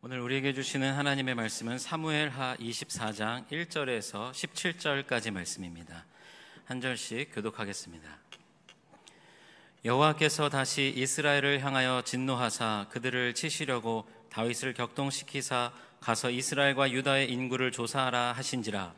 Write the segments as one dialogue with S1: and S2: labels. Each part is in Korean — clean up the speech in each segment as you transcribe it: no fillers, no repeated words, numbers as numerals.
S1: 오늘 우리에게 주시는 하나님의 말씀은 사무엘하 24장 1절에서 17절까지 말씀입니다. 한 절씩 교독하겠습니다. 여호와께서 다시 이스라엘을 향하여 진노하사 그들을 치시려고 다윗을 격동시키사 가서 이스라엘과 유다의 인구를 조사하라 하신지라.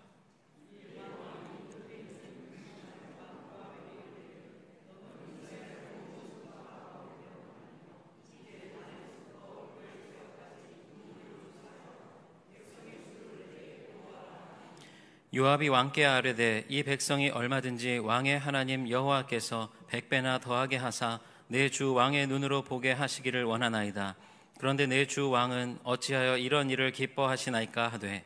S1: 요압이 왕께 아뢰되 이 백성이 얼마든지 왕의 하나님 여호와께서 100배나 더하게 하사 내 주 왕의 눈으로 보게 하시기를 원하나이다. 그런데 내 주 왕은 어찌하여 이런 일을 기뻐하시나이까 하되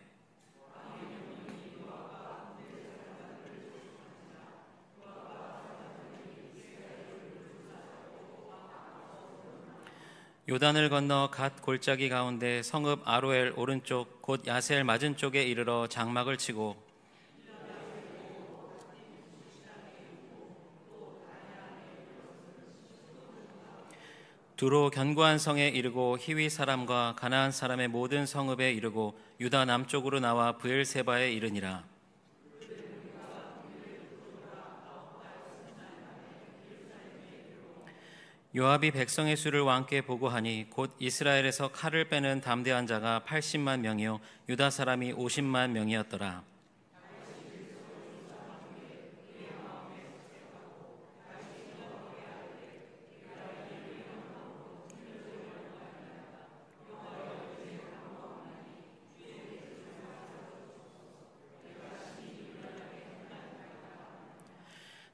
S1: 요단을 건너 갓 골짜기 가운데 성읍 아로엘 오른쪽 곧 야셀 맞은 쪽에 이르러 장막을 치고 두로 견고한 성에 이르고 히위 사람과 가나안 사람의 모든 성읍에 이르고 유다 남쪽으로 나와 브엘세바에 이르니라. 요압이 백성의 수를 왕께 보고하니 곧 이스라엘에서 칼을 빼는 담대한 자가 80만 명이요 유다 사람이 50만 명이었더라.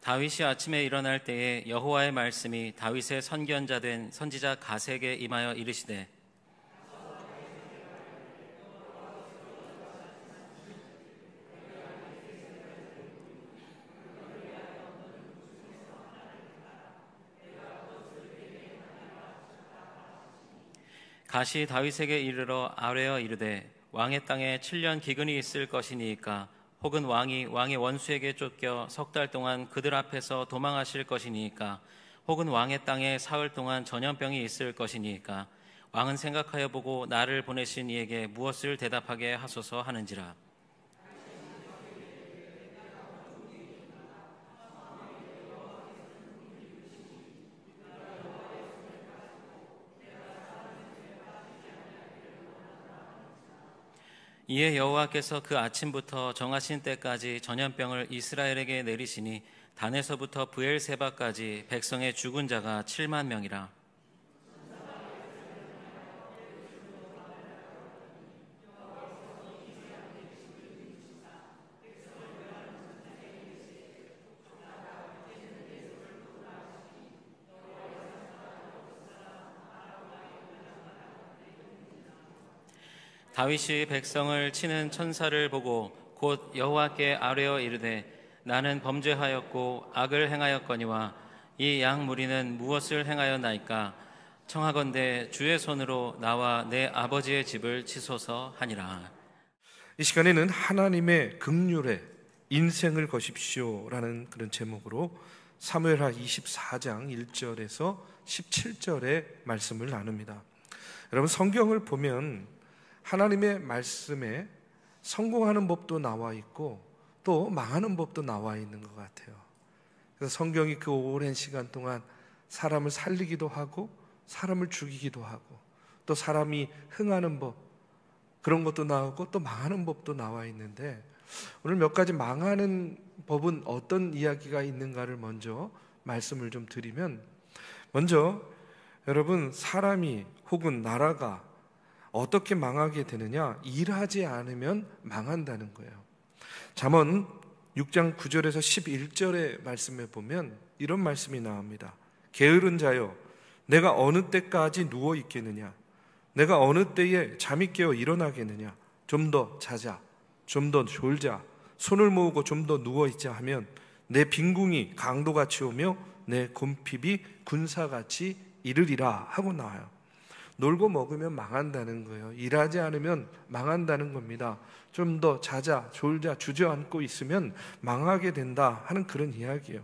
S1: 다윗이 아침에 일어날 때에 여호와의 말씀이 다윗의 선견자 된 선지자 가세에게 임하여 이르시되 가시 다윗에게 이르러 아뢰어 이르되 왕의 땅에 7년 기근이 있을 것이니까 혹은 왕이 왕의 원수에게 쫓겨 3달 동안 그들 앞에서 도망하실 것이니까 혹은 왕의 땅에 사흘 동안 전염병이 있을 것이니까 왕은 생각하여 보고 나를 보내신 이에게 무엇을 대답하게 하소서 하는지라. 이에 여호와께서 그 아침부터 정하신 때까지 전염병을 이스라엘에게 내리시니 단에서부터 브엘세바까지 백성의 죽은 자가 7만 명이라. 다윗이 백성을 치는 천사를 보고 곧 여호와께 아뢰어 이르되 나는 범죄하였고 악을 행하였거니와 이 양 무리는 무엇을 행하였나이까 청하건대 주의 손으로 나와 내 아버지의 집을 치소서 하니라.
S2: 이 시간에는 하나님의 긍휼에 인생을 거십시오라는 그런 제목으로 사무엘하 24장 1절에서 17절의 말씀을 나눕니다. 여러분, 성경을 보면 하나님의 말씀에 성공하는 법도 나와 있고 또 망하는 법도 나와 있는 것 같아요. 그래서 성경이 그 오랜 시간 동안 사람을 살리기도 하고 사람을 죽이기도 하고 또 사람이 흥하는 법, 그런 것도 나오고 또 망하는 법도 나와 있는데 오늘 몇 가지 망하는 법은 어떤 이야기가 있는가를 먼저 말씀을 좀 드리면, 먼저 여러분, 사람이 혹은 나라가 어떻게 망하게 되느냐? 일하지 않으면 망한다는 거예요. 잠언 6장 9절에서 11절의 말씀에 보면 이런 말씀이 나옵니다. 게으른 자여, 내가 어느 때까지 누워 있겠느냐? 내가 어느 때에 잠이 깨어 일어나겠느냐? 좀 더 자자, 좀 더 졸자, 손을 모으고 좀 더 누워 있자 하면 내 빈궁이 강도같이 오며 내 곰핍이 군사같이 이르리라 하고 나와요. 놀고 먹으면 망한다는 거예요. 일하지 않으면 망한다는 겁니다. 좀 더 자자, 졸자, 주저앉고 있으면 망하게 된다 하는 그런 이야기예요.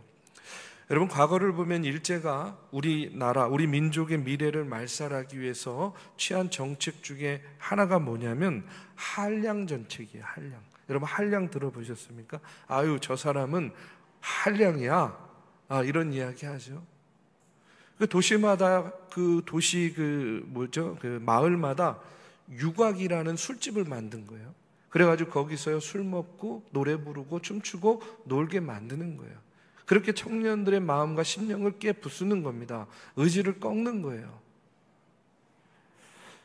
S2: 여러분, 과거를 보면 일제가 우리나라, 우리 민족의 미래를 말살하기 위해서 취한 정책 중에 하나가 뭐냐면 한량 정책이에요. 한량. 여러분, 한량 들어보셨습니까? 아유, 저 사람은 한량이야. 이런 이야기 하죠. 그 도시마다, 그 도시 그 마을마다 유곽이라는 술집을 만든 거예요. 그래가지고 거기서요, 술 먹고 노래 부르고 춤추고 놀게 만드는 거예요. 그렇게 청년들의 마음과 심령을 깨부수는 겁니다. 의지를 꺾는 거예요.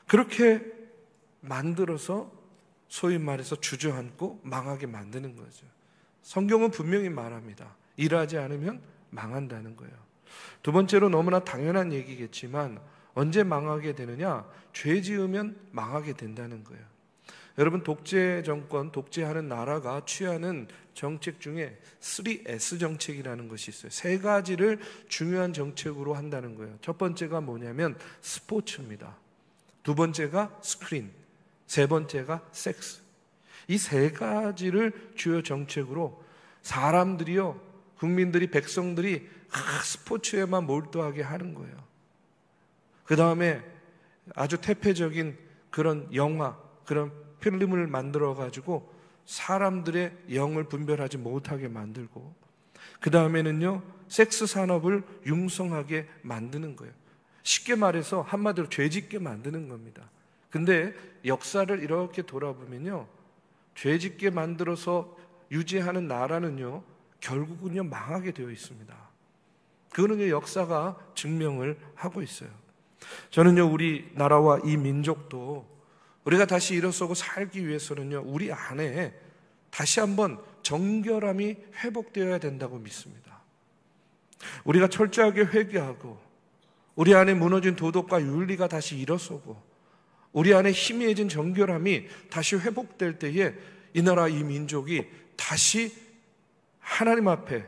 S2: 그렇게 만들어서 소위 말해서 주저앉고 망하게 만드는 거죠. 성경은 분명히 말합니다. 일하지 않으면 망한다는 거예요. 두 번째로, 너무나 당연한 얘기겠지만 언제 망하게 되느냐? 죄 지으면 망하게 된다는 거예요. 여러분, 독재 정권, 독재하는 나라가 취하는 정책 중에 3S 정책이라는 것이 있어요. 세 가지를 중요한 정책으로 한다는 거예요. 첫 번째가 뭐냐면 스포츠입니다. 두 번째가 스크린, 세 번째가 섹스. 이 세 가지를 주요 정책으로 사람들이요, 국민들이, 백성들이 스포츠에만 몰두하게 하는 거예요. 그 다음에 아주 태폐적인 그런 영화, 그런 필름을 만들어가지고 사람들의 영을 분별하지 못하게 만들고, 그 다음에는요, 섹스 산업을 융성하게 만드는 거예요. 쉽게 말해서 한마디로 죄짓게 만드는 겁니다. 근데 역사를 이렇게 돌아보면요, 죄짓게 만들어서 유지하는 나라는요, 결국은요, 망하게 되어 있습니다. 그거는요, 역사가 증명을 하고 있어요. 저는요, 우리나라와 이 민족도 우리가 다시 일어서고 살기 위해서는요, 우리 안에 다시 한번 정결함이 회복되어야 된다고 믿습니다. 우리가 철저하게 회개하고 우리 안에 무너진 도덕과 윤리가 다시 일어서고 우리 안에 희미해진 정결함이 다시 회복될 때에 이 나라, 이 민족이 다시 하나님 앞에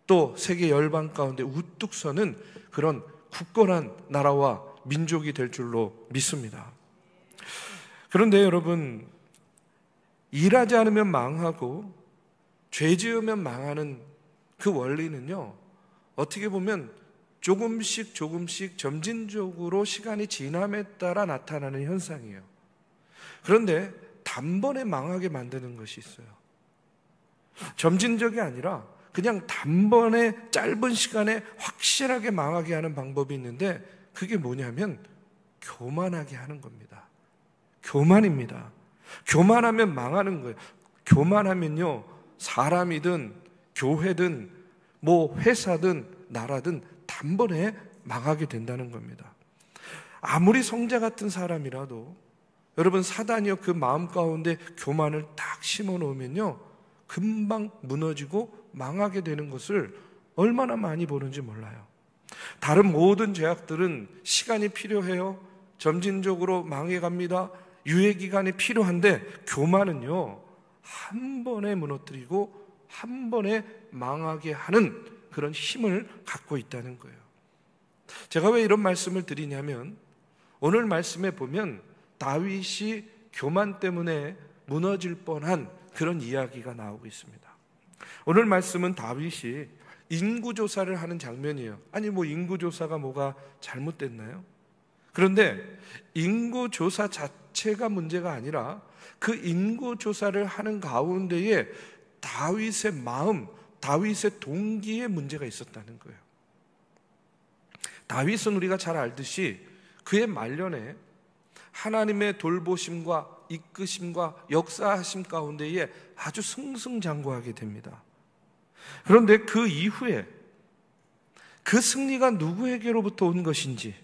S2: 또 세계 열방 가운데 우뚝 서는 그런 굳건한 나라와 민족이 될 줄로 믿습니다. 그런데 여러분, 일하지 않으면 망하고 죄 지으면 망하는 그 원리는요, 어떻게 보면 조금씩 점진적으로 시간이 지남에 따라 나타나는 현상이에요. 그런데 단번에 망하게 만드는 것이 있어요. 점진적이 아니라 그냥 단번에 짧은 시간에 확실하게 망하게 하는 방법이 있는데, 그게 뭐냐면 교만하게 하는 겁니다. 교만입니다. 교만하면 망하는 거예요. 교만하면요, 사람이든 교회든 뭐 회사든 나라든 단번에 망하게 된다는 겁니다. 아무리 성자 같은 사람이라도 여러분, 사단이요, 그 마음 가운데 교만을 딱 심어 놓으면요, 금방 무너지고 망하게 되는 것을 얼마나 많이 보는지 몰라요. 다른 모든 죄악들은 시간이 필요해요. 점진적으로 망해갑니다. 유예기간이 필요한데 교만은요, 한 번에 무너뜨리고 한 번에 망하게 하는 그런 힘을 갖고 있다는 거예요. 제가 왜 이런 말씀을 드리냐면, 오늘 말씀에 보면 다윗이 교만 때문에 무너질 뻔한 그런 이야기가 나오고 있습니다. 오늘 말씀은 다윗이 인구조사를 하는 장면이에요. 아니, 뭐 인구조사가 뭐가 잘못됐나요? 그런데 인구조사 자체가 문제가 아니라 그 인구조사를 하는 가운데에 다윗의 마음, 다윗의 동기에 문제가 있었다는 거예요. 다윗은 우리가 잘 알듯이 그의 말년에 하나님의 돌보심과 이끄심과 역사하심 가운데에 아주 승승장구하게 됩니다. 그런데 그 이후에 그 승리가 누구에게로부터 온 것인지,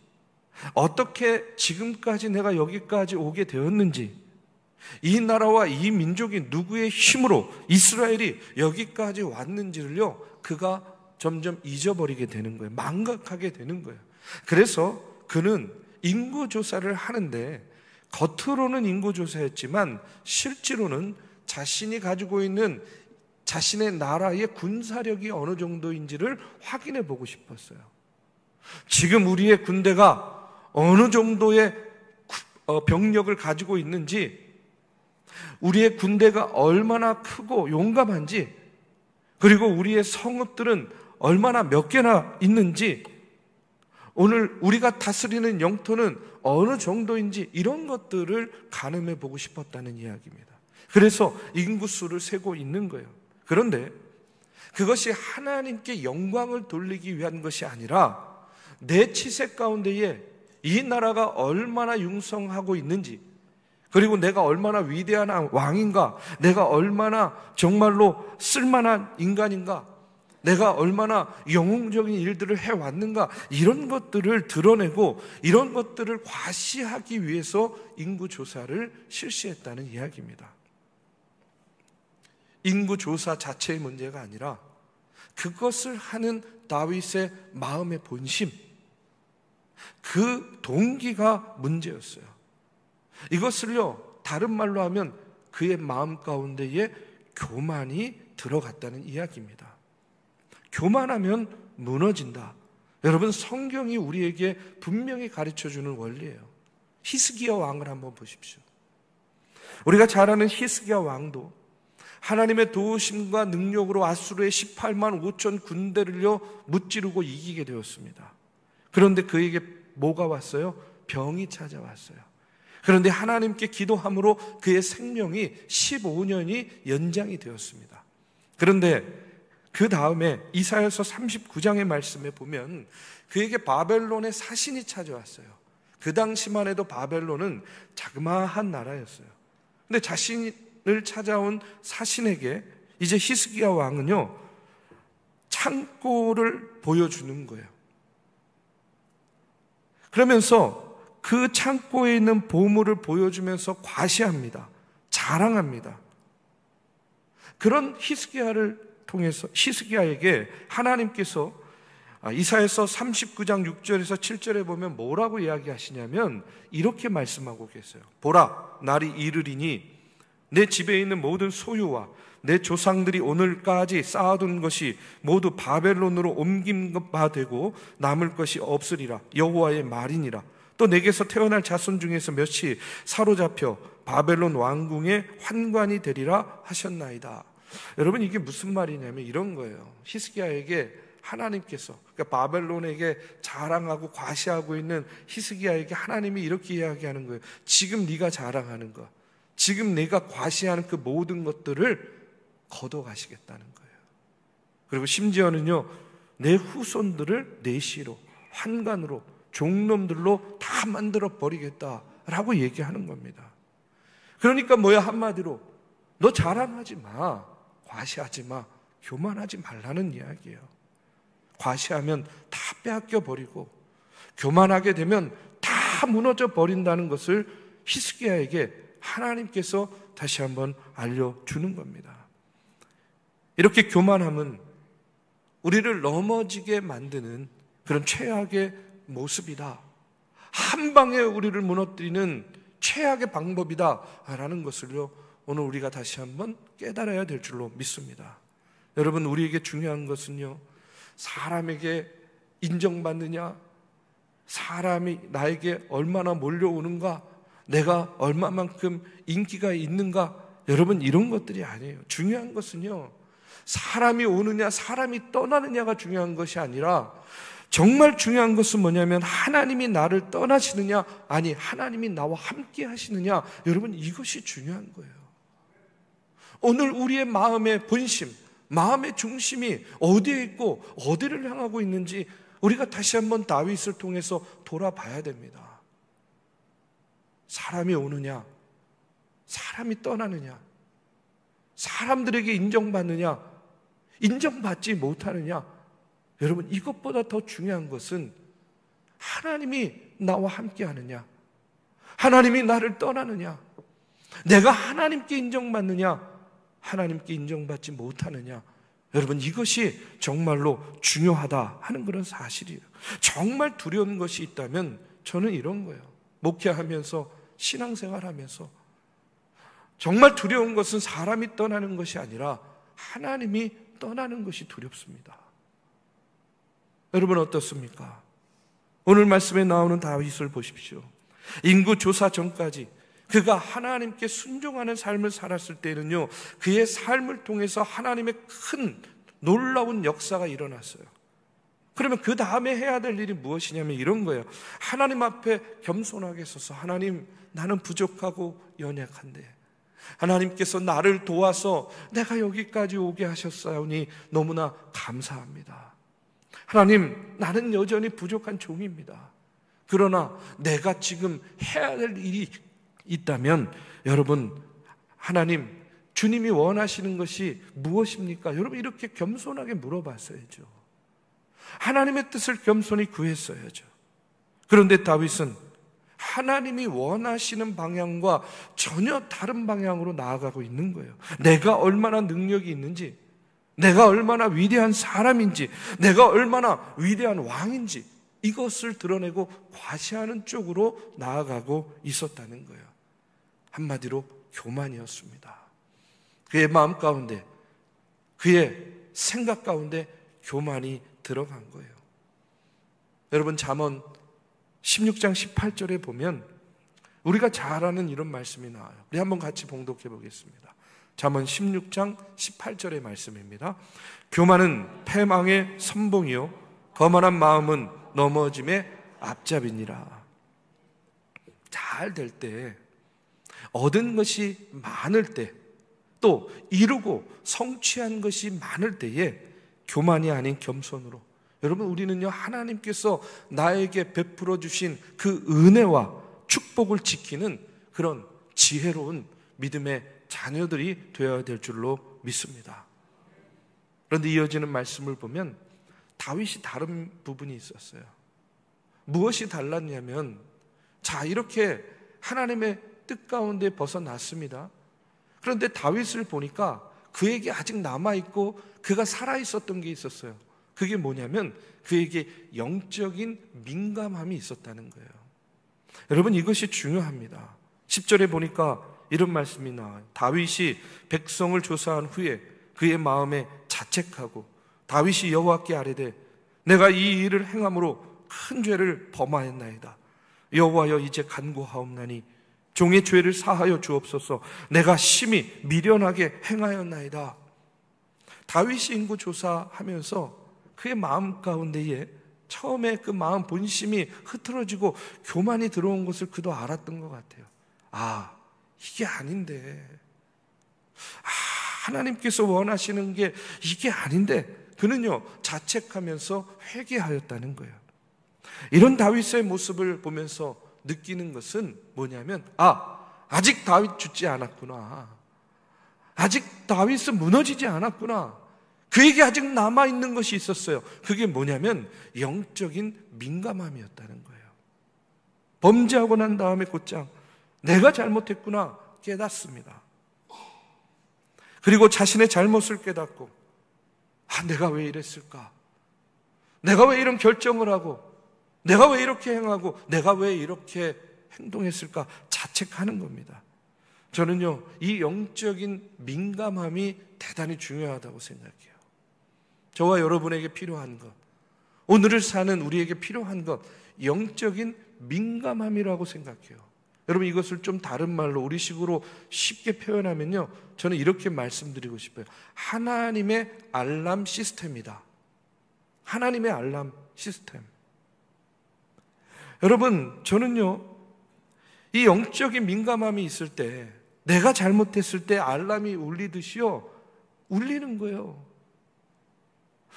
S2: 어떻게 지금까지 내가 여기까지 오게 되었는지, 이 나라와 이 민족이 누구의 힘으로 이스라엘이 여기까지 왔는지를요, 그가 점점 잊어버리게 되는 거예요. 망각하게 되는 거예요. 그래서 그는 인구조사를 하는데, 겉으로는 인구조사였지만 실제로는 자신이 가지고 있는 자신의 나라의 군사력이 어느 정도인지를 확인해 보고 싶었어요. 지금 우리의 군대가 어느 정도의 병력을 가지고 있는지, 우리의 군대가 얼마나 크고 용감한지, 그리고 우리의 성읍들은 얼마나 몇 개나 있는지, 오늘 우리가 다스리는 영토는 어느 정도인지 이런 것들을 가늠해 보고 싶었다는 이야기입니다. 그래서 인구수를 세고 있는 거예요. 그런데 그것이 하나님께 영광을 돌리기 위한 것이 아니라 내 치세 가운데에 이 나라가 얼마나 융성하고 있는지, 그리고 내가 얼마나 위대한 왕인가, 내가 얼마나 정말로 쓸만한 인간인가, 내가 얼마나 영웅적인 일들을 해왔는가, 이런 것들을 드러내고 이런 것들을 과시하기 위해서 인구조사를 실시했다는 이야기입니다. 인구조사 자체의 문제가 아니라 그것을 하는 다윗의 마음의 본심, 그 동기가 문제였어요. 이것을요, 다른 말로 하면 그의 마음 가운데에 교만이 들어갔다는 이야기입니다. 교만하면 무너진다. 여러분, 성경이 우리에게 분명히 가르쳐주는 원리예요. 히스기야 왕을 한번 보십시오. 우리가 잘 아는 히스기야 왕도 하나님의 도우심과 능력으로 아수르의 18만 5천 군대를요 무찌르고 이기게 되었습니다. 그런데 그에게 뭐가 왔어요? 병이 찾아왔어요. 그런데 하나님께 기도함으로 그의 생명이 15년이 연장이 되었습니다. 그런데 그 다음에 이사야서 39장의 말씀에 보면 그에게 바벨론의 사신이 찾아왔어요. 그 당시만 해도 바벨론은 자그마한 나라였어요. 근데 자신을 찾아온 사신에게 이제 히스기야 왕은요, 창고를 보여주는 거예요. 그러면서 그 창고에 있는 보물을 보여주면서 과시합니다. 자랑합니다. 그런 히스기야를 통해서 히스기야에게 하나님께서 이사야서 39장 6절에서 7절에 보면 뭐라고 이야기하시냐면 이렇게 말씀하고 계세요. 보라, 날이 이르리니 내 집에 있는 모든 소유와 내 조상들이 오늘까지 쌓아둔 것이 모두 바벨론으로 옮긴 바 되고 남을 것이 없으리라. 여호와의 말이니라. 또 내게서 태어날 자손 중에서 몇이 사로잡혀 바벨론 왕궁의 환관이 되리라 하셨나이다. 여러분, 이게 무슨 말이냐면 이런 거예요. 히스기야에게 하나님께서, 그러니까 바벨론에게 자랑하고 과시하고 있는 히스기야에게 하나님이 이렇게 이야기하는 거예요. 지금 네가 자랑하는 것, 지금 내가 과시하는 그 모든 것들을 걷어가시겠다는 거예요. 그리고 심지어는요, 내 후손들을 내시로, 환관으로, 종놈들로 다 만들어 버리겠다라고 얘기하는 겁니다. 그러니까 뭐야, 한마디로 너 자랑하지 마, 과시하지 마, 교만하지 말라는 이야기예요. 과시하면 다 빼앗겨 버리고 교만하게 되면 다 무너져 버린다는 것을 히스기야에게 하나님께서 다시 한번 알려주는 겁니다. 이렇게 교만함은 우리를 넘어지게 만드는 그런 최악의 모습이다, 한 방에 우리를 무너뜨리는 최악의 방법이다라는 것을요, 오늘 우리가 다시 한번 깨달아야 될 줄로 믿습니다. 여러분, 우리에게 중요한 것은요, 사람에게 인정받느냐, 사람이 나에게 얼마나 몰려오는가, 내가 얼마만큼 인기가 있는가, 여러분, 이런 것들이 아니에요. 중요한 것은요, 사람이 오느냐 사람이 떠나느냐가 중요한 것이 아니라 정말 중요한 것은 뭐냐면 하나님이 나를 떠나시느냐, 아니 하나님이 나와 함께 하시느냐, 여러분, 이것이 중요한 거예요. 오늘 우리의 마음의 본심, 마음의 중심이 어디에 있고 어디를 향하고 있는지 우리가 다시 한번 다윗을 통해서 돌아봐야 됩니다. 사람이 오느냐, 사람이 떠나느냐, 사람들에게 인정받느냐, 인정받지 못하느냐, 여러분, 이것보다 더 중요한 것은 하나님이 나와 함께 하느냐, 하나님이 나를 떠나느냐, 내가 하나님께 인정받느냐, 하나님께 인정받지 못하느냐, 여러분, 이것이 정말로 중요하다 하는 그런 사실이에요. 정말 두려운 것이 있다면 저는 이런 거예요. 목회하면서, 신앙생활하면서 정말 두려운 것은 사람이 떠나는 것이 아니라 하나님이 떠나는 것이 두렵습니다. 여러분, 어떻습니까? 오늘 말씀에 나오는 다윗을 보십시오. 인구 조사 전까지 그가 하나님께 순종하는 삶을 살았을 때는요, 그의 삶을 통해서 하나님의 큰 놀라운 역사가 일어났어요. 그러면 그 다음에 해야 될 일이 무엇이냐면 이런 거예요. 하나님 앞에 겸손하게 서서 하나님, 나는 부족하고 연약한데 하나님께서 나를 도와서 내가 여기까지 오게 하셨사오니 너무나 감사합니다. 하나님, 나는 여전히 부족한 종입니다. 그러나 내가 지금 해야 될 일이 있다면 여러분, 하나님, 주님이 원하시는 것이 무엇입니까? 여러분, 이렇게 겸손하게 물어봤어야죠. 하나님의 뜻을 겸손히 구했어야죠. 그런데 다윗은 하나님이 원하시는 방향과 전혀 다른 방향으로 나아가고 있는 거예요. 내가 얼마나 능력이 있는지, 내가 얼마나 위대한 사람인지, 내가 얼마나 위대한 왕인지 이것을 드러내고 과시하는 쪽으로 나아가고 있었다는 거예요. 한마디로 교만이었습니다. 그의 마음 가운데, 그의 생각 가운데 교만이 들어간 거예요. 여러분, 잠언 16장 18절에 보면 우리가 잘 아는 이런 말씀이 나와요. 우리 한번 같이 봉독해 보겠습니다. 잠언 16장 18절의 말씀입니다. 교만은 패망의 선봉이요 거만한 마음은 넘어짐의 앞잡이니라. 잘 될 때, 얻은 것이 많을 때, 또 이루고 성취한 것이 많을 때에 교만이 아닌 겸손으로, 여러분, 우리는요 하나님께서 나에게 베풀어 주신 그 은혜와 축복을 지키는 그런 지혜로운 믿음의 자녀들이 되어야 될 줄로 믿습니다. 그런데 이어지는 말씀을 보면 다윗이 다른 부분이 있었어요. 무엇이 달랐냐면, 자, 이렇게 하나님의 뜻 가운데 벗어났습니다. 그런데 다윗을 보니까 그에게 아직 남아있고 그가 살아있었던 게 있었어요. 그게 뭐냐면 그에게 영적인 민감함이 있었다는 거예요. 여러분, 이것이 중요합니다. 10절에 보니까 이런 말씀이 나와요. 다윗이 백성을 조사한 후에 그의 마음에 자책하고 다윗이 여호와께 아뢰되 내가 이 일을 행함으로 큰 죄를 범하였나이다. 여호와여, 이제 간구하옵나니 종의 죄를 사하여 주옵소서. 내가 심히 미련하게 행하였나이다. 다윗이 인구 조사하면서 그의 마음 가운데에 처음에 그 마음 본심이 흐트러지고 교만이 들어온 것을 그도 알았던 것 같아요. 아, 이게 아닌데, 하나님께서 원하시는 게 이게 아닌데, 그는요 자책하면서 회개하였다는 거예요. 이런 다윗의 모습을 보면서 느끼는 것은 뭐냐면, 아직 다윗 죽지 않았구나, 아직 다윗은 무너지지 않았구나. 그에게 아직 남아있는 것이 있었어요. 그게 뭐냐면 영적인 민감함이었다는 거예요. 범죄하고 난 다음에 곧장 내가 잘못했구나 깨닫습니다. 그리고 자신의 잘못을 깨닫고, 내가 왜 이랬을까? 내가 왜 이런 결정을 하고, 내가 왜 이렇게 행하고, 내가 왜 이렇게 행동했을까? 자책하는 겁니다. 저는요 이 영적인 민감함이 대단히 중요하다고 생각해요. 저와 여러분에게 필요한 것, 오늘을 사는 우리에게 필요한 것, 영적인 민감함이라고 생각해요. 여러분, 이것을 좀 다른 말로 우리식으로 쉽게 표현하면요, 저는 이렇게 말씀드리고 싶어요. 하나님의 알람 시스템이다. 하나님의 알람 시스템. 여러분, 저는요 이 영적인 민감함이 있을 때, 내가 잘못했을 때 알람이 울리듯이요 울리는 거예요.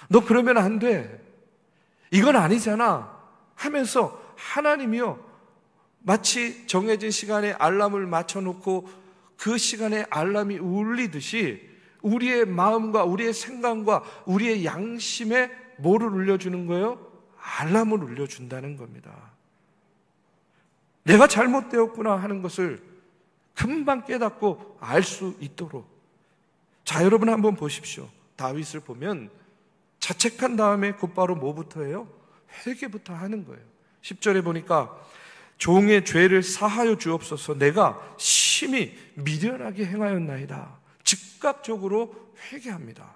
S2: 너 그러면 안 돼, 이건 아니잖아 하면서 하나님이요 마치 정해진 시간에 알람을 맞춰놓고 그 시간에 알람이 울리듯이 우리의 마음과 우리의 생각과 우리의 양심에 뭐를 울려주는 거예요? 알람을 울려준다는 겁니다. 내가 잘못되었구나 하는 것을 금방 깨닫고 알 수 있도록. 자, 여러분 한번 보십시오. 다윗을 보면 자책한 다음에 곧바로 뭐부터 해요? 회개부터 하는 거예요. 10절에 보니까 종의 죄를 사하여 주옵소서. 내가 심히 미련하게 행하였나이다. 즉각적으로 회개합니다.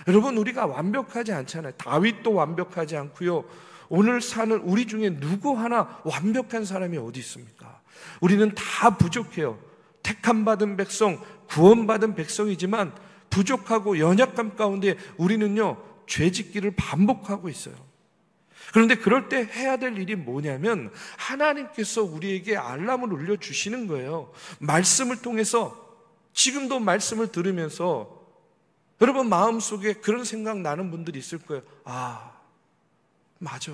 S2: 여러분, 우리가 완벽하지 않잖아요. 다윗도 완벽하지 않고요, 오늘 사는 우리 중에 누구 하나 완벽한 사람이 어디 있습니까? 우리는 다 부족해요. 택함받은 백성, 구원받은 백성이지만 부족하고 연약함 가운데 우리는요, 죄짓기를 반복하고 있어요. 그런데 그럴 때 해야 될 일이 뭐냐면 하나님께서 우리에게 알람을 울려주시는 거예요. 말씀을 통해서, 지금도 말씀을 들으면서 여러분 마음속에 그런 생각 나는 분들이 있을 거예요. 아, 맞아.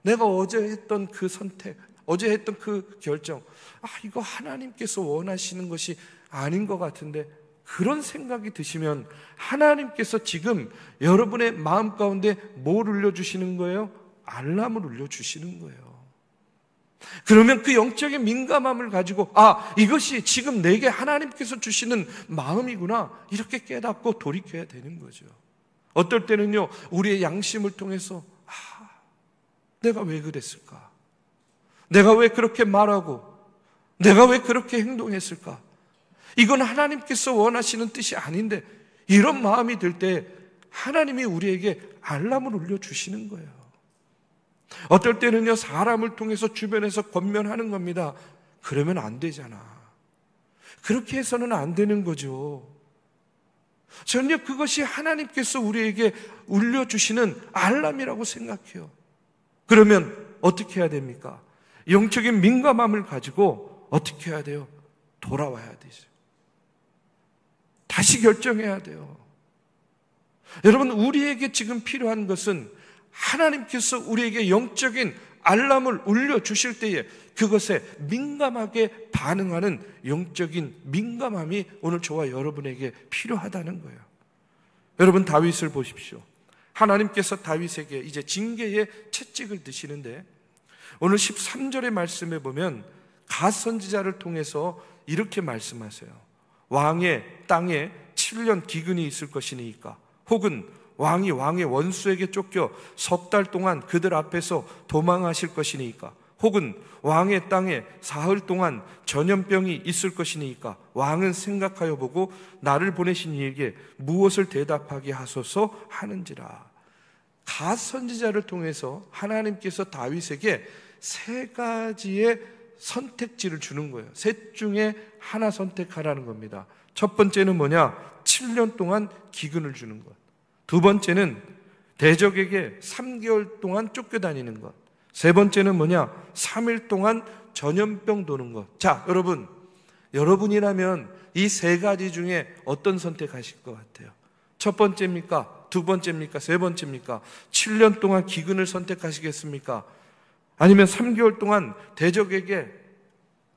S2: 내가 어제 했던 그 선택, 어제 했던 그 결정, 이거 하나님께서 원하시는 것이 아닌 것 같은데, 그런 생각이 드시면 하나님께서 지금 여러분의 마음 가운데 뭘 울려주시는 거예요? 알람을 울려주시는 거예요. 그러면 그 영적인 민감함을 가지고 이것이 지금 내게 하나님께서 주시는 마음이구나, 이렇게 깨닫고 돌이켜야 되는 거죠. 어떨 때는요, 우리의 양심을 통해서 내가 왜 그랬을까? 내가 왜 그렇게 말하고 내가 왜 그렇게 행동했을까? 이건 하나님께서 원하시는 뜻이 아닌데, 이런 마음이 들 때 하나님이 우리에게 알람을 울려주시는 거예요. 어떨 때는요, 사람을 통해서 주변에서 권면하는 겁니다. 그러면 안 되잖아. 그렇게 해서는 안 되는 거죠. 저는요, 그것이 하나님께서 우리에게 울려주시는 알람이라고 생각해요. 그러면 어떻게 해야 됩니까? 영적인 민감함을 가지고 어떻게 해야 돼요? 돌아와야 되죠. 다시 결정해야 돼요. 여러분, 우리에게 지금 필요한 것은 하나님께서 우리에게 영적인 알람을 울려주실 때에 그것에 민감하게 반응하는 영적인 민감함이 오늘 저와 여러분에게 필요하다는 거예요. 여러분, 다윗을 보십시오. 하나님께서 다윗에게 이제 징계의 채찍을 드시는데, 오늘 13절의 말씀에 보면 갓 선지자를 통해서 이렇게 말씀하세요. 왕의 땅에 7년 기근이 있을 것이니까, 혹은 왕이 왕의 원수에게 쫓겨 석 달 동안 그들 앞에서 도망하실 것이니까, 혹은 왕의 땅에 사흘 동안 전염병이 있을 것이니까 왕은 생각하여 보고 나를 보내신 이에게 무엇을 대답하게 하소서 하는지라. 갓 선지자를 통해서 하나님께서 다윗에게 세 가지의 선택지를 주는 거예요. 셋 중에 하나 선택하라는 겁니다. 첫 번째는 뭐냐? 7년 동안 기근을 주는 것. 두 번째는 대적에게 3개월 동안 쫓겨다니는 것. 세 번째는 뭐냐? 3일 동안 전염병 도는 것. 자, 여러분이라면 이 세 가지 중에 어떤 선택하실 것 같아요? 첫 번째입니까? 두 번째입니까? 세 번째입니까? 7년 동안 기근을 선택하시겠습니까? 아니면 3개월 동안 대적에게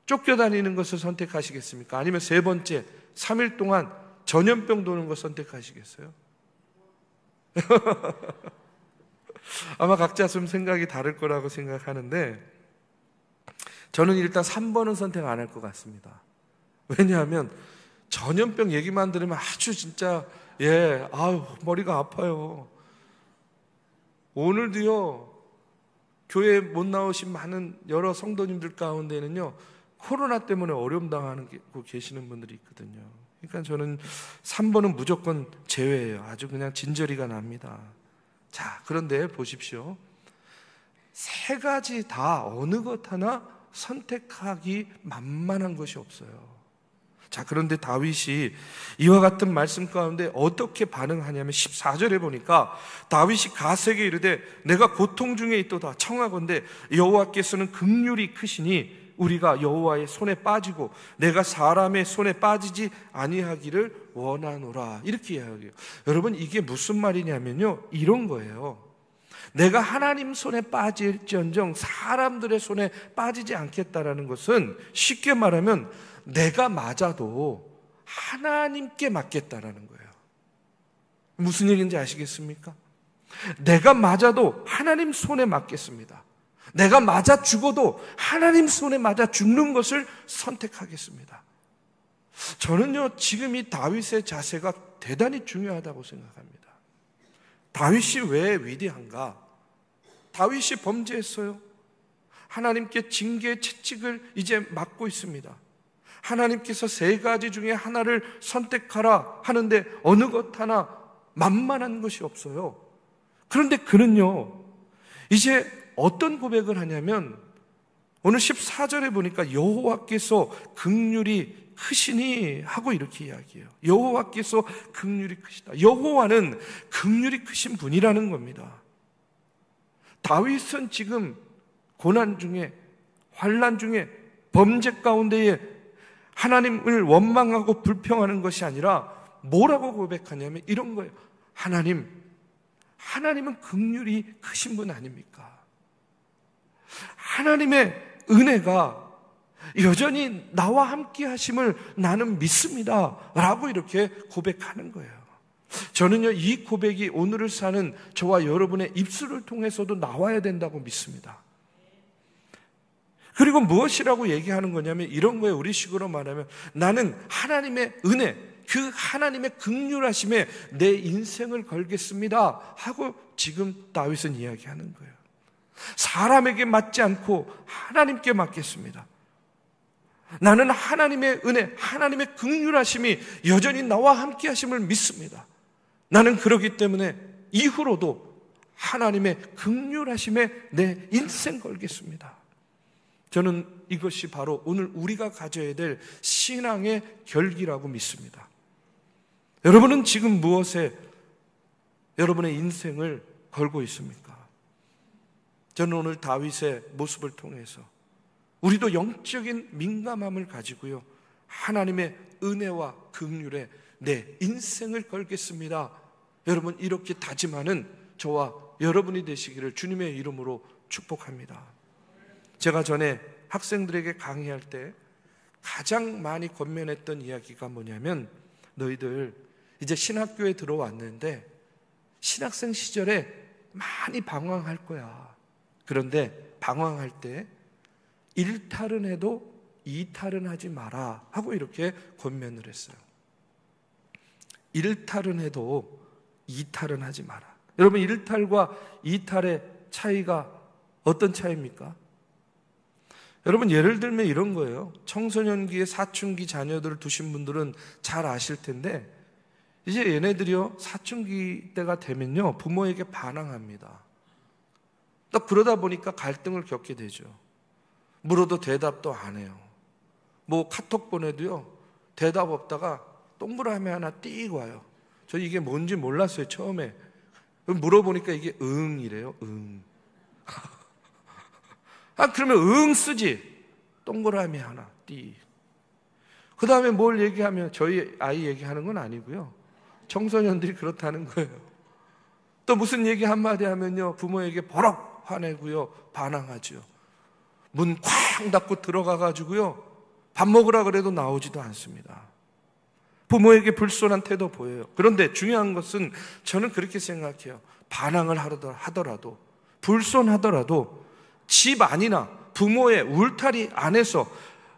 S2: 쫓겨다니는 것을 선택하시겠습니까? 아니면 세 번째, 3일 동안 전염병 도는 것 선택하시겠어요? 아마 각자 좀 생각이 다를 거라고 생각하는데, 저는 일단 3번은 선택 안 할 것 같습니다. 왜냐하면 전염병 얘기만 들으면 아주 진짜 머리가 아파요. 오늘도요, 교회 못 나오신 많은 여러 성도님들 가운데는요, 코로나 때문에 어려움 당하고 계시는 분들이 있거든요. 그러니까 저는 3번은 무조건 제외예요. 아주 그냥 진저리가 납니다. 자, 그런데 보십시오. 세 가지 다 어느 것 하나 선택하기 만만한 것이 없어요. 자, 그런데 다윗이 이와 같은 말씀 가운데 어떻게 반응하냐면 14절에 보니까 다윗이 갓에게 이르되 내가 고통 중에 있도다 청하건대 여호와께서는 긍휼이 크시니 우리가 여호와의 손에 빠지고 내가 사람의 손에 빠지지 아니하기를 원하노라. 이렇게 이야기해요. 여러분, 이게 무슨 말이냐면요, 이런 거예요. 내가 하나님 손에 빠질지언정 사람들의 손에 빠지지 않겠다라는 것은 쉽게 말하면 내가 맞아도 하나님께 맞겠다라는 거예요. 무슨 얘기인지 아시겠습니까? 내가 맞아도 하나님 손에 맞겠습니다. 내가 맞아 죽어도 하나님 손에 맞아 죽는 것을 선택하겠습니다. 저는요, 지금 이 다윗의 자세가 대단히 중요하다고 생각합니다. 다윗이 왜 위대한가? 다윗이 범죄했어요. 하나님께 징계의 채찍을 이제 맞고 있습니다. 하나님께서 세 가지 중에 하나를 선택하라 하는데 어느 것 하나 만만한 것이 없어요. 그런데 그는요, 이제 어떤 고백을 하냐면 오늘 14절에 보니까 여호와께서 긍휼이 크시니 하고 이렇게 이야기해요. 여호와께서 긍휼이 크시다. 여호와는 긍휼이 크신 분이라는 겁니다. 다윗은 지금 고난 중에, 환난 중에, 범죄 가운데에 하나님을 원망하고 불평하는 것이 아니라 뭐라고 고백하냐면 이런 거예요. 하나님은 긍휼이 크신 분 아닙니까? 하나님의 은혜가 여전히 나와 함께 하심을 나는 믿습니다 라고 이렇게 고백하는 거예요. 저는요, 이 고백이 오늘을 사는 저와 여러분의 입술을 통해서도 나와야 된다고 믿습니다. 그리고 무엇이라고 얘기하는 거냐면 이런 거예요. 우리식으로 말하면 나는 하나님의 은혜, 그 하나님의 긍휼하심에 내 인생을 걸겠습니다 하고 지금 다윗은 이야기하는 거예요. 사람에게 맞지 않고 하나님께 맡겠습니다. 나는 하나님의 은혜, 하나님의 긍휼하심이 여전히 나와 함께 하심을 믿습니다. 나는 그렇기 때문에 이후로도 하나님의 긍휼하심에 내 인생 걸겠습니다. 저는 이것이 바로 오늘 우리가 가져야 될 신앙의 결기라고 믿습니다. 여러분은 지금 무엇에 여러분의 인생을 걸고 있습니까? 저는 오늘 다윗의 모습을 통해서 우리도 영적인 민감함을 가지고요, 하나님의 은혜와 긍휼에 내 인생을 걸겠습니다, 여러분 이렇게 다짐하는 저와 여러분이 되시기를 주님의 이름으로 축복합니다. 제가 전에 학생들에게 강의할 때 가장 많이 권면했던 이야기가 뭐냐면, 너희들 이제 신학교에 들어왔는데 신학생 시절에 많이 방황할 거야. 그런데 방황할 때 일탈은 해도 이탈은 하지 마라 하고 이렇게 권면을 했어요. 일탈은 해도 이탈은 하지 마라. 여러분, 일탈과 이탈의 차이가 어떤 차이입니까? 여러분, 예를 들면 이런 거예요. 청소년기에 사춘기 자녀들을 두신 분들은 잘 아실 텐데, 이제 얘네들이요, 사춘기 때가 되면요, 부모에게 반항합니다. 딱 그러다 보니까 갈등을 겪게 되죠. 물어도 대답도 안 해요. 뭐 카톡 보내도요, 대답 없다가 동그라미 하나 띡 와요. 저 이게 뭔지 몰랐어요, 처음에. 물어보니까 이게 응이래요, 응. 그러면 응 쓰지. 동그라미 하나 띠. 그 다음에 뭘 얘기하면, 저희 아이 얘기하는 건 아니고요, 청소년들이 그렇다는 거예요. 또 무슨 얘기 한마디 하면요, 부모에게 버럭 화내고요, 반항하죠. 문 쾅 닫고 들어가가지고요, 밥 먹으라 그래도 나오지도 않습니다. 부모에게 불손한 태도 보여요. 그런데 중요한 것은 저는 그렇게 생각해요. 반항을 하더라도, 불손하더라도 집 안이나 부모의 울타리 안에서,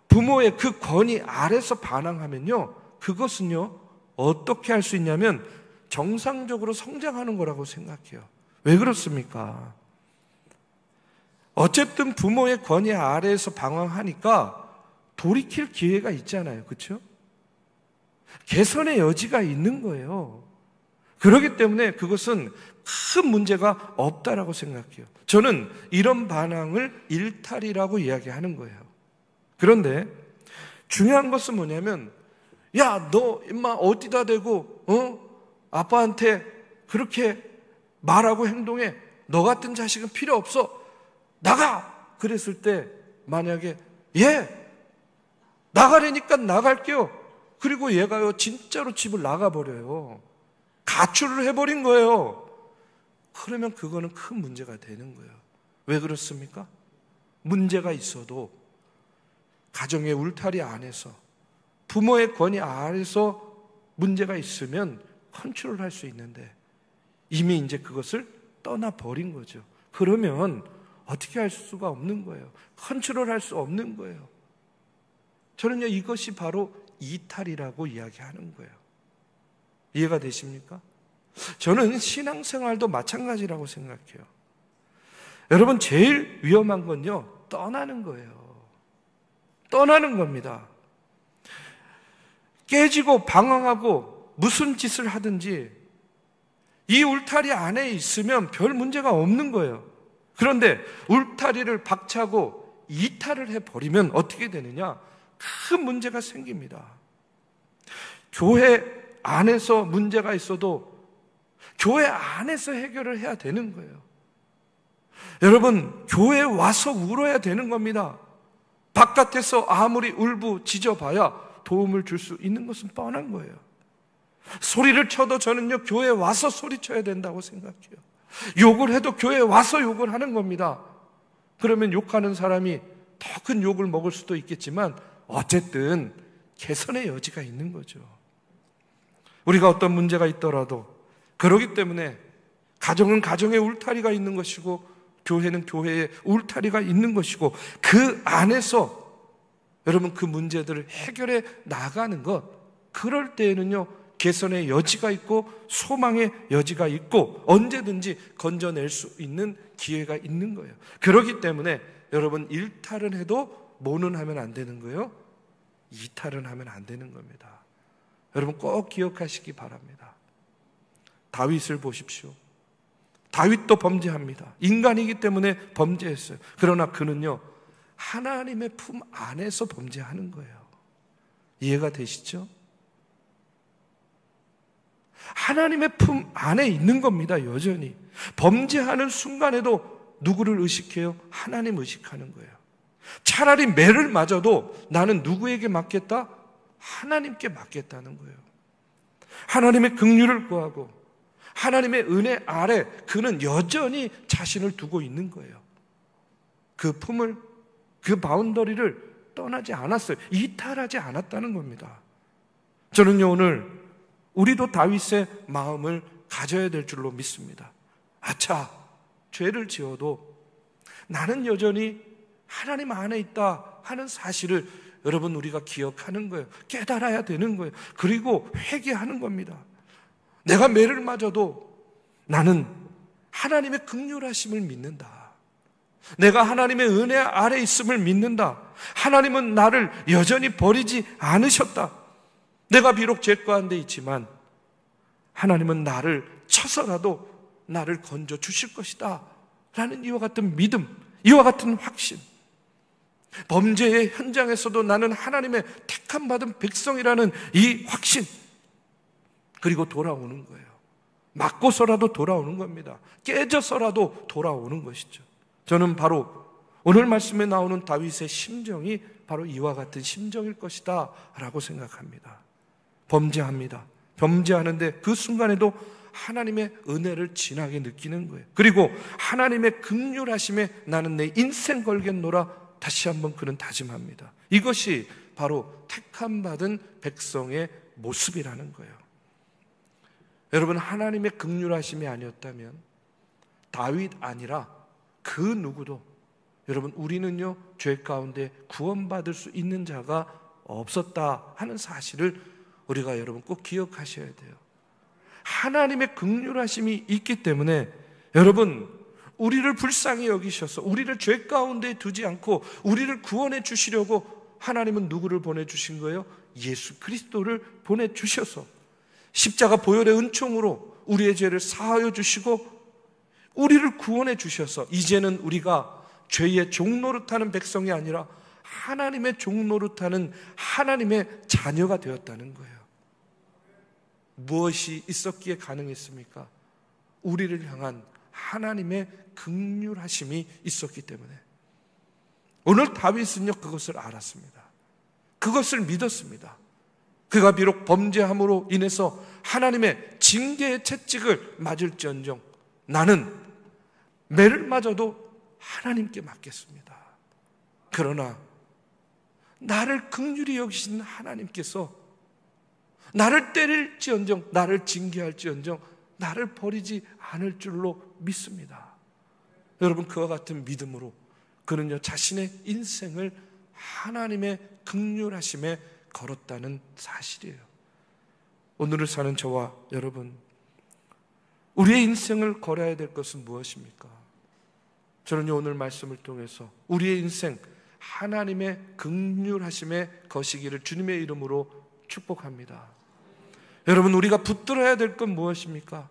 S2: 부모의 그 권위 아래서 반항하면요, 그것은요 어떻게 할 수 있냐면 정상적으로 성장하는 거라고 생각해요. 왜 그렇습니까? 어쨌든 부모의 권위 아래에서 방황하니까 돌이킬 기회가 있잖아요. 그렇죠? 개선의 여지가 있는 거예요. 그렇기 때문에 그것은 큰 문제가 없다라고 생각해요. 저는 이런 반항을 일탈이라고 이야기하는 거예요. 그런데 중요한 것은 뭐냐면, 야, 너 임마 어디다 대고 아빠한테 그렇게 말하고 행동해. 너 같은 자식은 필요 없어. 나가! 그랬을 때 만약에 나가려니까 나갈게요. 그리고 얘가요 진짜로 집을 나가버려요. 가출을 해버린 거예요. 그러면 그거는 큰 문제가 되는 거예요. 왜 그렇습니까? 문제가 있어도 가정의 울타리 안에서, 부모의 권위 아래서 문제가 있으면 컨트롤할 수 있는데 이미 이제 그것을 떠나버린 거죠. 그러면 어떻게 할 수가 없는 거예요. 컨트롤할 수 없는 거예요. 저는요, 이것이 바로 이탈이라고 이야기하는 거예요. 이해가 되십니까? 저는 신앙생활도 마찬가지라고 생각해요. 여러분, 제일 위험한 건요, 떠나는 거예요. 떠나는 겁니다. 깨지고 방황하고 무슨 짓을 하든지 이 울타리 안에 있으면 별 문제가 없는 거예요. 그런데 울타리를 박차고 이탈을 해버리면 어떻게 되느냐? 큰 문제가 생깁니다. 교회 안에서 문제가 있어도 교회 안에서 해결을 해야 되는 거예요. 여러분, 교회에 와서 울어야 되는 겁니다. 바깥에서 아무리 울부짖어봐야 도움을 줄 수 있는 것은 뻔한 거예요. 소리를 쳐도 저는요, 교회에 와서 소리쳐야 된다고 생각해요. 욕을 해도 교회에 와서 욕을 하는 겁니다. 그러면 욕하는 사람이 더 큰 욕을 먹을 수도 있겠지만 어쨌든 개선의 여지가 있는 거죠. 우리가 어떤 문제가 있더라도 그러기 때문에 가정은 가정의 울타리가 있는 것이고 교회는 교회의 울타리가 있는 것이고 그 안에서 여러분 그 문제들을 해결해 나가는 것, 그럴 때에는요 개선의 여지가 있고 소망의 여지가 있고 언제든지 건져낼 수 있는 기회가 있는 거예요. 그렇기 때문에 여러분 일탈은 해도 뭐는 하면 안 되는 거예요? 이탈은 하면 안 되는 겁니다. 여러분 꼭 기억하시기 바랍니다. 다윗을 보십시오. 다윗도 범죄합니다. 인간이기 때문에 범죄했어요. 그러나 그는요 하나님의 품 안에서 범죄하는 거예요. 이해가 되시죠? 하나님의 품 안에 있는 겁니다. 여전히 범죄하는 순간에도 누구를 의식해요? 하나님 의식하는 거예요. 차라리 매를 맞아도 나는 누구에게 맡겠다? 하나님께 맡겠다는 거예요. 하나님의 긍휼을 구하고 하나님의 은혜 아래 그는 여전히 자신을 두고 있는 거예요. 그 품을, 그 바운더리를 떠나지 않았어요. 이탈하지 않았다는 겁니다. 저는요 오늘 우리도 다윗의 마음을 가져야 될 줄로 믿습니다. 아차, 죄를 지어도 나는 여전히 하나님 안에 있다 하는 사실을 여러분 우리가 기억하는 거예요. 깨달아야 되는 거예요. 그리고 회개하는 겁니다. 내가 매를 맞아도 나는 하나님의 긍휼하심을 믿는다. 내가 하나님의 은혜 아래 있음을 믿는다. 하나님은 나를 여전히 버리지 않으셨다. 내가 비록 죄 가운데 있지만 하나님은 나를 쳐서라도 나를 건져 주실 것이다 라는 이와 같은 믿음, 이와 같은 확신. 범죄의 현장에서도 나는 하나님의 택함 받은 백성이라는 이 확신, 그리고 돌아오는 거예요. 맞고서라도 돌아오는 겁니다. 깨져서라도 돌아오는 것이죠. 저는 바로 오늘 말씀에 나오는 다윗의 심정이 바로 이와 같은 심정일 것이다 라고 생각합니다. 범죄합니다. 범죄하는데 그 순간에도 하나님의 은혜를 진하게 느끼는 거예요. 그리고 하나님의 긍휼하심에 나는 내 인생 걸겠노라 다시 한번 그는 다짐합니다. 이것이 바로 택함받은 백성의 모습이라는 거예요. 여러분, 하나님의 긍휼하심이 아니었다면 다윗 아니라 그 누구도, 여러분 우리는요 죄 가운데 구원받을 수 있는 자가 없었다 하는 사실을 우리가 여러분 꼭 기억하셔야 돼요. 하나님의 긍휼하심이 있기 때문에 여러분 우리를 불쌍히 여기셔서 우리를 죄 가운데 두지 않고 우리를 구원해 주시려고 하나님은 누구를 보내주신 거예요? 예수 그리스도를 보내주셔서 십자가 보혈의 은총으로 우리의 죄를 사하여 주시고 우리를 구원해 주셔서 이제는 우리가 죄의 종노릇하는 백성이 아니라 하나님의 종노릇하는 하나님의 자녀가 되었다는 거예요. 무엇이 있었기에 가능했습니까? 우리를 향한 하나님의 긍휼하심이 있었기 때문에. 오늘 다윗은요 그것을 알았습니다. 그것을 믿었습니다. 그가 비록 범죄함으로 인해서 하나님의 징계의 채찍을 맞을지언정 나는 매를 맞아도 하나님께 맡겠습니다. 그러나 나를 긍휼히 여기신 하나님께서 나를 때릴지언정 나를 징계할지언정 나를 버리지 않을 줄로 믿습니다. 여러분 그와 같은 믿음으로 그는요 자신의 인생을 하나님의 긍휼하심에 걸었다는 사실이에요. 오늘을 사는 저와 여러분, 우리의 인생을 걸어야 될 것은 무엇입니까? 저는요 오늘 말씀을 통해서 우리의 인생 하나님의 긍휼하심에 거시기를 주님의 이름으로 축복합니다. 여러분 우리가 붙들어야 될 건 무엇입니까?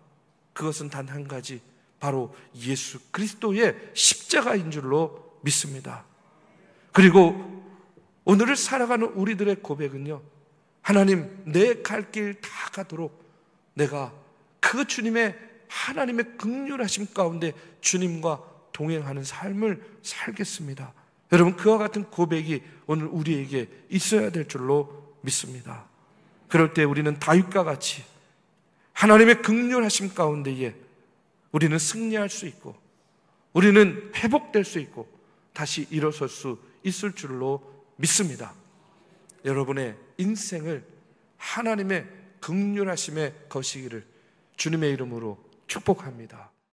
S2: 그것은 단 한 가지, 바로 예수 그리스도의 십자가인 줄로 믿습니다. 그리고 오늘을 살아가는 우리들의 고백은요, 하나님, 내 갈 길 다 가도록 내가 그 하나님의 긍휼하심 가운데 주님과 동행하는 삶을 살겠습니다. 여러분, 그와 같은 고백이 오늘 우리에게 있어야 될 줄로 믿습니다. 그럴 때 우리는 다윗과 같이 하나님의 긍휼하심 가운데에 우리는 승리할 수 있고, 우리는 회복될 수 있고, 다시 일어설 수 있을 줄로 믿습니다. 여러분의 인생을 하나님의 긍휼하심의 거시기를 주님의 이름으로 축복합니다.